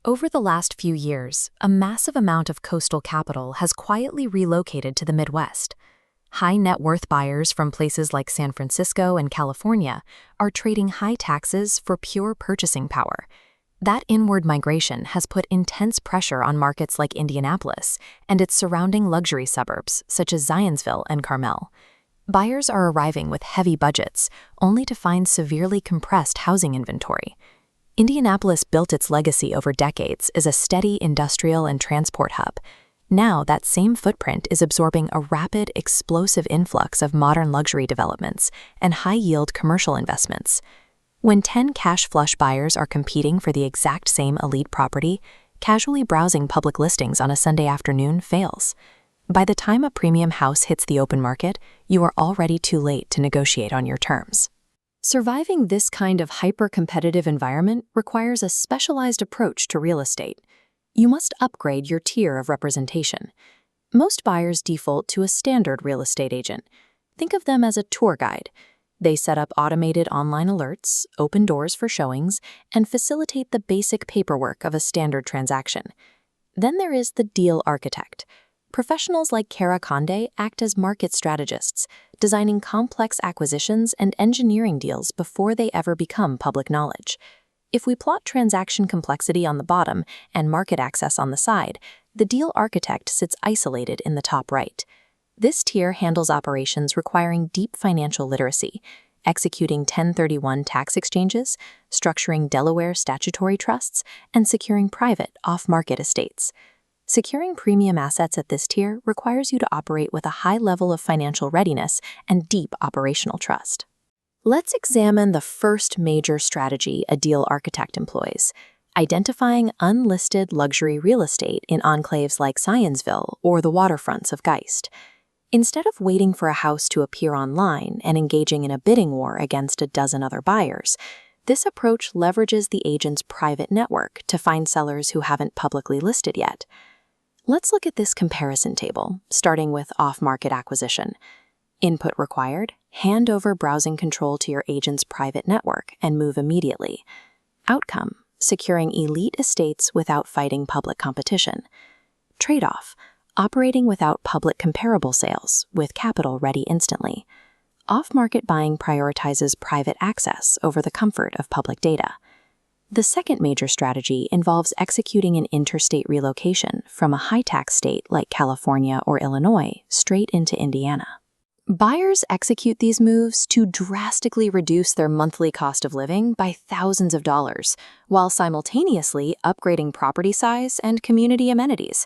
Over the last few years, a massive amount of coastal capital has quietly relocated to the Midwest. High net worth buyers from places like San Francisco and California are trading high taxes for pure purchasing power. That inward migration has put intense pressure on markets like Indianapolis and its surrounding luxury suburbs, such as Zionsville and Carmel. Buyers are arriving with heavy budgets, only to find severely compressed housing inventory. Indianapolis built its legacy over decades as a steady industrial and transport hub. Now that same footprint is absorbing a rapid, explosive influx of modern luxury developments and high-yield commercial investments. When 10 cash-flush buyers are competing for the exact same elite property, casually browsing public listings on a Sunday afternoon fails. By the time a premium house hits the open market, you are already too late to negotiate on your terms. Surviving this kind of hyper-competitive environment requires a specialized approach to real estate. You must upgrade your tier of representation. Most buyers default to a standard real estate agent. Think of them as a tour guide. They set up automated online alerts, open doors for showings, and facilitate the basic paperwork of a standard transaction. Then there is the deal architect. Professionals like Cara Conde act as market strategists, designing complex acquisitions and engineering deals before they ever become public knowledge. If we plot transaction complexity on the bottom and market access on the side, the deal architect sits isolated in the top right. This tier handles operations requiring deep financial literacy, executing 1031 tax exchanges, structuring Delaware statutory trusts, and securing private, off-market estates. Securing premium assets at this tier requires you to operate with a high level of financial readiness and deep operational trust. Let's examine the first major strategy a deal architect employs: identifying unlisted luxury real estate in enclaves like Zionsville or the waterfronts of Geist. Instead of waiting for a house to appear online and engaging in a bidding war against a dozen other buyers, this approach leverages the agent's private network to find sellers who haven't publicly listed yet. Let's look at this comparison table, starting with off-market acquisition. Input required: hand over browsing control to your agent's private network and move immediately. Outcome: securing elite estates without fighting public competition. Trade-off: operating without public comparable sales, with capital ready instantly. Off-market buying prioritizes private access over the comfort of public data. The second major strategy involves executing an interstate relocation from a high-tax state like California or Illinois straight into Indiana. Buyers execute these moves to drastically reduce their monthly cost of living by thousands of dollars, while simultaneously upgrading property size and community amenities.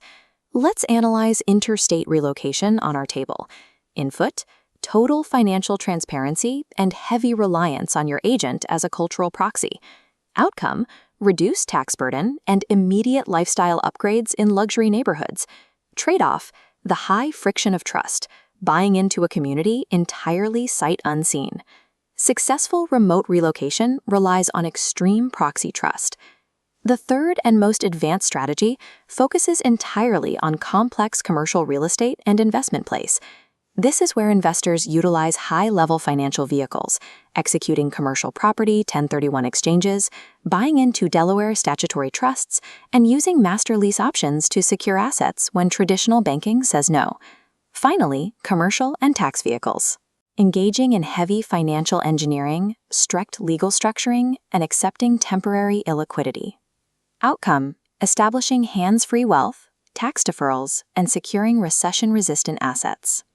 Let's analyze interstate relocation on our table. Input: total financial transparency and heavy reliance on your agent as a cultural proxy. Outcome: reduced tax burden and immediate lifestyle upgrades in luxury neighborhoods. Trade-off: the high friction of trust, buying into a community entirely sight unseen. Successful remote relocation relies on extreme proxy trust. The third and most advanced strategy focuses entirely on complex commercial real estate and investment plays. This is where investors utilize high-level financial vehicles, executing commercial property 1031 exchanges, buying into Delaware statutory trusts, and using master lease options to secure assets when traditional banking says no. Finally, commercial and tax vehicles. Engaging in heavy financial engineering, strict legal structuring, and accepting temporary illiquidity. Outcome: establishing hands-free wealth, tax deferrals, and securing recession-resistant assets.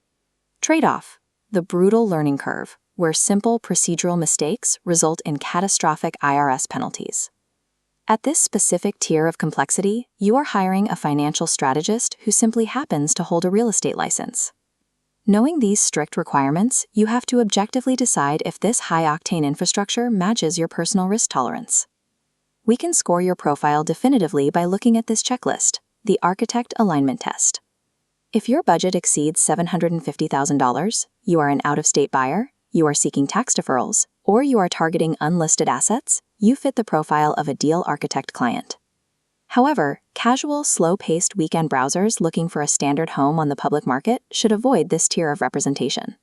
Trade-off: the brutal learning curve, where simple procedural mistakes result in catastrophic IRS penalties. At this specific tier of complexity, you are hiring a financial strategist who simply happens to hold a real estate license. Knowing these strict requirements, you have to objectively decide if this high-octane infrastructure matches your personal risk tolerance. We can score your profile definitively by looking at this checklist, the Architect Alignment Test. If your budget exceeds $750,000, you are an out-of-state buyer, you are seeking tax deferrals, or you are targeting unlisted assets, you fit the profile of a deal architect client. However, casual, slow-paced weekend browsers looking for a standard home on the public market should avoid this tier of representation.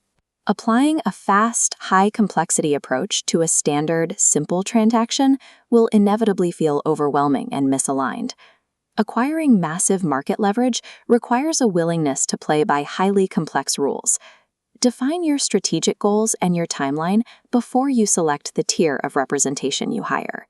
Applying a fast, high-complexity approach to a standard, simple transaction will inevitably feel overwhelming and misaligned. Acquiring massive market leverage requires a willingness to play by highly complex rules. Define your strategic goals and your timeline before you select the tier of representation you hire.